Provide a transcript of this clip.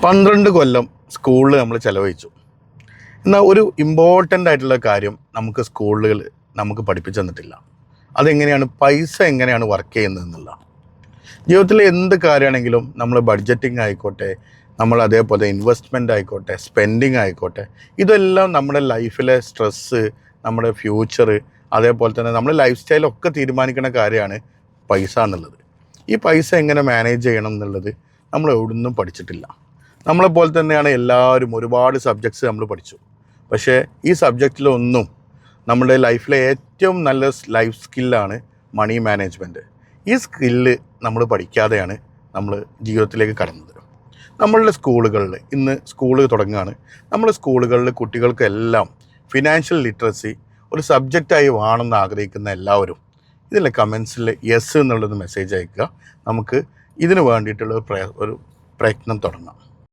12 കൊല്ലം സ്കൂളിൽ നമ്മൾ ചിലവഴിച്ചു. എന്നാൽ ഒരു ഇമ്പോർട്ടൻ്റ് ആയിട്ടുള്ള കാര്യം നമുക്ക് സ്കൂളുകൾ നമുക്ക് പഠിപ്പിച്ചു തന്നിട്ടില്ല. അതെങ്ങനെയാണ് പൈസ എങ്ങനെയാണ് വർക്ക് ചെയ്യുന്നത് എന്നുള്ള. ജീവിതത്തിൽ എന്ത് കാര്യമാണെങ്കിലും നമ്മൾ ബഡ്ജറ്റിംഗ് ആയിക്കോട്ടെ, നമ്മൾ അതേപോലെ ഇൻവെസ്റ്റ്മെൻ്റ് ആയിക്കോട്ടെ, സ്പെൻഡിങ് ആയിക്കോട്ടെ, ഇതെല്ലാം നമ്മുടെ ലൈഫിലെ സ്ട്രെസ്സ്, നമ്മുടെ ഫ്യൂച്ചർ, അതേപോലെ തന്നെ നമ്മുടെ ലൈഫ് സ്റ്റൈലൊക്കെ തീരുമാനിക്കുന്ന കാര്യമാണ് പൈസ എന്നുള്ളത്. ഈ പൈസ എങ്ങനെ മാനേജ് ചെയ്യണം എന്നുള്ളത് നമ്മൾ എവിടുന്നും പഠിച്ചിട്ടില്ല. നമ്മളെപ്പോലെ തന്നെയാണ് എല്ലാവരും ഒരുപാട് സബ്ജക്ട്സ് നമ്മൾ പഠിച്ചു. പക്ഷേ ഈ സബ്ജക്റ്റിലൊന്നും നമ്മുടെ ലൈഫിലെ ഏറ്റവും നല്ല ലൈഫ് സ്കില്ലാണ് മണി മാനേജ്മെൻറ്റ്. ഈ സ്കില്ല് നമ്മൾ പഠിക്കാതെയാണ് നമ്മൾ ജീവിതത്തിലേക്ക് കടന്നത്. നമ്മളുടെ സ്കൂളുകളിൽ ഇന്ന് സ്കൂൾ തുടങ്ങുകയാണ്. നമ്മുടെ സ്കൂളുകളിൽ കുട്ടികൾക്കെല്ലാം ഫിനാൻഷ്യൽ ലിറ്ററസി ഒരു സബ്ജക്റ്റായി വേണമെന്ന് ആഗ്രഹിക്കുന്ന എല്ലാവരും ഇതിലെ കമൻസിൽ യെസ് എന്നുള്ളത് മെസ്സേജ് അയക്കുക. നമുക്ക് ഇതിന് വേണ്ടിയിട്ടുള്ള ഒരു പ്രയത്നം തുടങ്ങാം.